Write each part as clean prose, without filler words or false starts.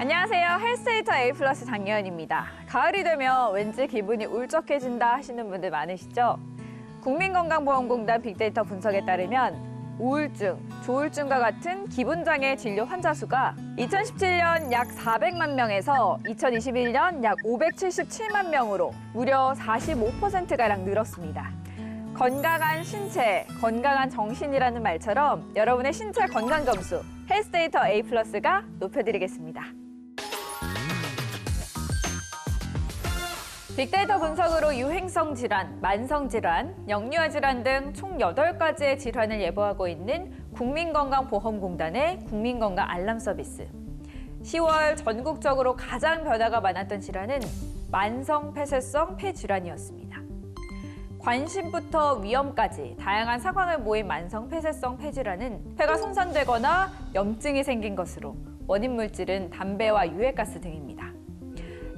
안녕하세요. 헬스데이터 A 플러스 장예은입니다. 가을이 되면 왠지 기분이 울적해진다 하시는 분들 많으시죠? 국민건강보험공단 빅데이터 분석에 따르면 우울증, 조울증과 같은 기분장애 진료 환자 수가 2017년 약 400만 명에서 2021년 약 577만 명으로 무려 45%가량 늘었습니다. 건강한 신체, 건강한 정신이라는 말처럼 여러분의 신체 건강 점수 헬스데이터 A 플러스가 높여드리겠습니다. 빅데이터 분석으로 유행성 질환, 만성 질환, 영유아 질환 등 총 8가지의 질환을 예보하고 있는 국민건강보험공단의 국민건강 알람 서비스. 10월 전국적으로 가장 변화가 많았던 질환은 만성 폐쇄성 폐질환이었습니다. 관심부터 위험까지 다양한 상황을 모인 만성 폐쇄성 폐질환은 폐가 손상되거나 염증이 생긴 것으로 원인 물질은 담배와 유해가스 등입니다.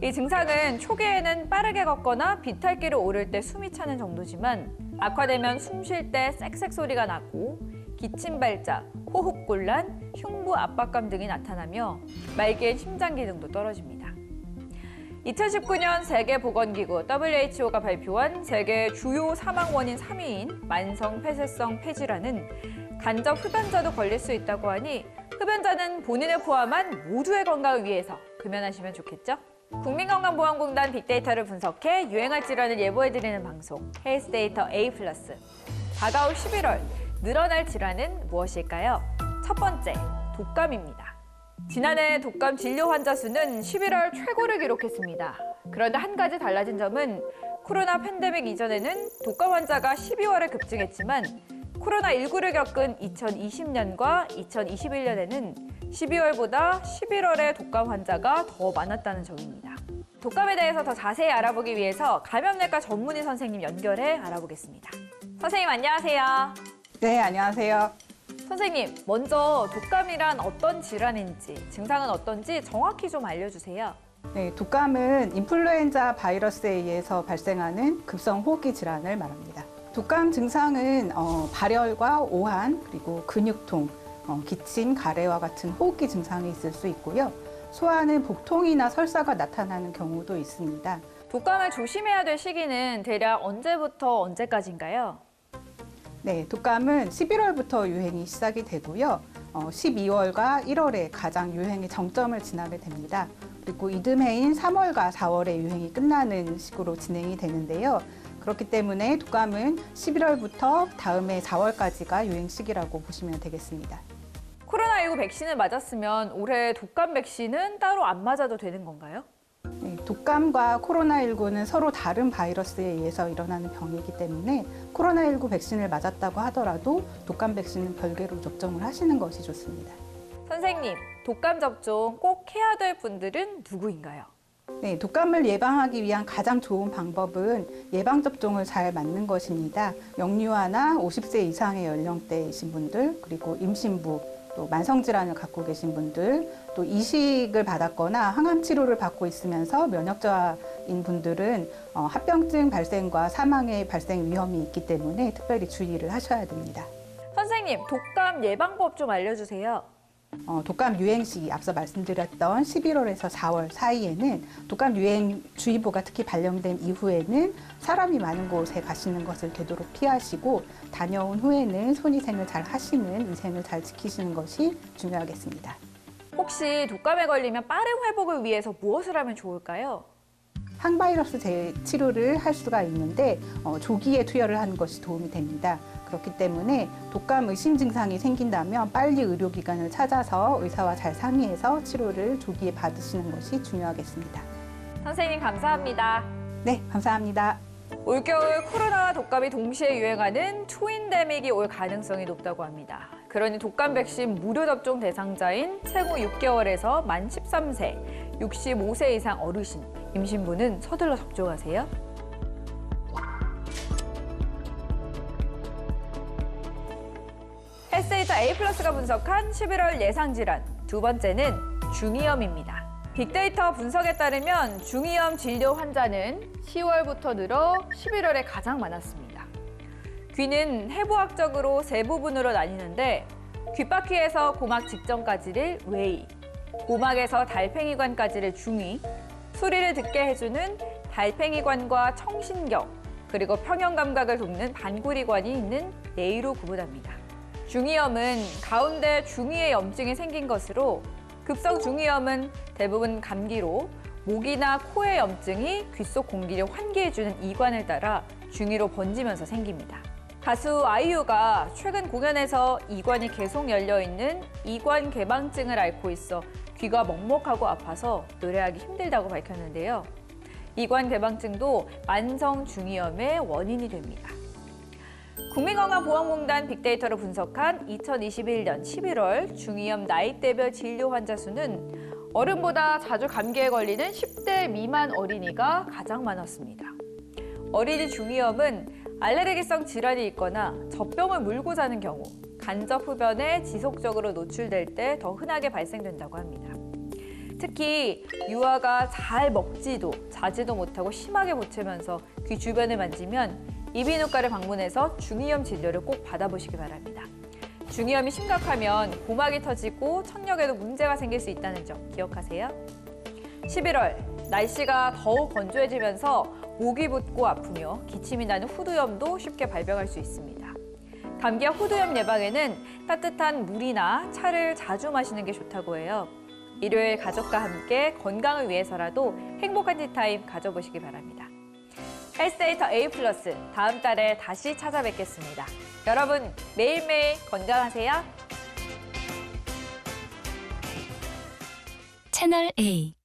이 증상은 초기에는 빠르게 걷거나 비탈길을 오를 때 숨이 차는 정도지만 악화되면 숨 쉴 때 쌕쌕 소리가 나고 기침 발작, 호흡 곤란, 흉부 압박감 등이 나타나며 말기엔 심장 기능도 떨어집니다. 2019년 세계보건기구 WHO가 발표한 세계 주요 사망 원인 3위인 만성 폐쇄성 폐질환은 간접 흡연자도 걸릴 수 있다고 하니 흡연자는 본인을 포함한 모두의 건강을 위해서 금연하시면 좋겠죠? 국민건강보험공단 빅데이터를 분석해 유행할 질환을 예보해드리는 방송 헬스데이터 A 플러스. 다가올 11월 늘어날 질환은 무엇일까요? 첫 번째, 독감입니다. 지난해 독감 진료 환자 수는 11월 최고를 기록했습니다. 그런데 한 가지 달라진 점은 코로나 팬데믹 이전에는 독감 환자가 12월에 급증했지만 코로나19를 겪은 2020년과 2021년에는 12월보다 11월에 독감 환자가 더 많았다는 점입니다. 독감에 대해서 더 자세히 알아보기 위해서 감염내과 전문의 선생님 연결해 알아보겠습니다. 선생님 안녕하세요. 네, 안녕하세요. 선생님, 먼저 독감이란 어떤 질환인지, 증상은 어떤지 정확히 좀 알려주세요. 네, 독감은 인플루엔자 바이러스에 의해서 발생하는 급성 호흡기 질환을 말합니다. 독감 증상은 발열과 오한, 그리고 근육통, 기침, 가래와 같은 호흡기 증상이 있을 수 있고요. 소아는 복통이나 설사가 나타나는 경우도 있습니다. 독감을 조심해야 될 시기는 대략 언제부터 언제까지인가요? 네, 독감은 11월부터 유행이 시작이 되고요. 12월과 1월에 가장 유행의 정점을 지나게 됩니다. 그리고 이듬해인 3월과 4월에 유행이 끝나는 식으로 진행이 되는데요. 그렇기 때문에 독감은 11월부터 다음해 4월까지가 유행 시기라고 보시면 되겠습니다. 코로나19 백신을 맞았으면 올해 독감 백신은 따로 안 맞아도 되는 건가요? 네, 독감과 코로나19는 서로 다른 바이러스에 의해서 일어나는 병이기 때문에 코로나19 백신을 맞았다고 하더라도 독감 백신은 별개로 접종을 하시는 것이 좋습니다. 선생님, 독감 접종 꼭 해야 될 분들은 누구인가요? 네, 독감을 예방하기 위한 가장 좋은 방법은 예방접종을 잘 맞는 것입니다. 영유아나 50세 이상의 연령대이신 분들, 그리고 임신부, 또 만성질환을 갖고 계신 분들, 또 이식을 받았거나 항암 치료를 받고 있으면서 면역저하인 분들은 합병증 발생과 사망의 발생 위험이 있기 때문에 특별히 주의를 하셔야 됩니다. 선생님, 독감 예방법 좀 알려주세요. 독감 유행 시기, 앞서 말씀드렸던 11월에서 4월 사이에는 독감 유행주의보가 특히 발령된 이후에는 사람이 많은 곳에 가시는 것을 되도록 피하시고 다녀온 후에는 손위생을 잘 하시는 위생을 잘 지키시는 것이 중요하겠습니다. 혹시 독감에 걸리면 빠른 회복을 위해서 무엇을 하면 좋을까요? 항바이러스 치료를 할 수가 있는데 조기에 투여를 하는 것이 도움이 됩니다. 그렇기 때문에 독감 의심 증상이 생긴다면 빨리 의료기관을 찾아서 의사와 잘 상의해서 치료를 조기에 받으시는 것이 중요하겠습니다. 선생님 감사합니다. 네, 감사합니다. 올겨울 코로나와 독감이 동시에 유행하는 트윈데믹이 올 가능성이 높다고 합니다. 그러니 독감 백신 무료 접종 대상자인 생후 6개월에서 만 13세, 65세 이상 어르신, 임신부는 서둘러 접종하세요. 헬스데이터 A 플러스가 분석한 11월 예상 질환, 두 번째는 중이염입니다. 빅데이터 분석에 따르면 중이염 진료 환자는 10월부터 늘어 11월에 가장 많았습니다. 귀는 해부학적으로 세 부분으로 나뉘는데 귓바퀴에서 고막 직전까지를 외이, 고막에서 달팽이관까지를 중위, 소리를 듣게 해주는 달팽이관과 청신경, 그리고 평형감각을 돕는 반구리관이 있는 뇌로 구분합니다. 중이염은 가운데 중위에 염증이 생긴 것으로 급성 중이염은 대부분 감기로 목이나 코의 염증이 귀 속 공기를 환기해주는 이관을 따라 중위로 번지면서 생깁니다. 가수 아이유가 최근 공연에서 이관이 계속 열려있는 이관 개방증을 앓고 있어 귀가 먹먹하고 아파서 노래하기 힘들다고 밝혔는데요. 이관 개방증도 만성 중이염의 원인이 됩니다. 국민건강보험공단 빅데이터로 분석한 2021년 11월 중이염 나이대별 진료 환자 수는 어른보다 자주 감기에 걸리는 10대 미만 어린이가 가장 많았습니다. 어린이 중이염은 알레르기성 질환이 있거나 젖병을 물고 자는 경우, 간접 흡연에 지속적으로 노출될 때 더 흔하게 발생된다고 합니다. 특히 유아가 잘 먹지도 자지도 못하고 심하게 보채면서 귀 주변을 만지면 이비인후과를 방문해서 중이염 진료를 꼭 받아보시기 바랍니다. 중이염이 심각하면 고막이 터지고 청력에도 문제가 생길 수 있다는 점 기억하세요. 11월, 날씨가 더욱 건조해지면서 목이 붓고 아프며 기침이 나는 후두염도 쉽게 발병할 수 있습니다. 감기와 후두염 예방에는 따뜻한 물이나 차를 자주 마시는 게 좋다고 해요. 일요일 가족과 함께 건강을 위해서라도 행복한 티타임 가져보시기 바랍니다. 헬스데이터 A+, 다음 달에 다시 찾아뵙겠습니다. 여러분, 매일매일 건강하세요. 채널 A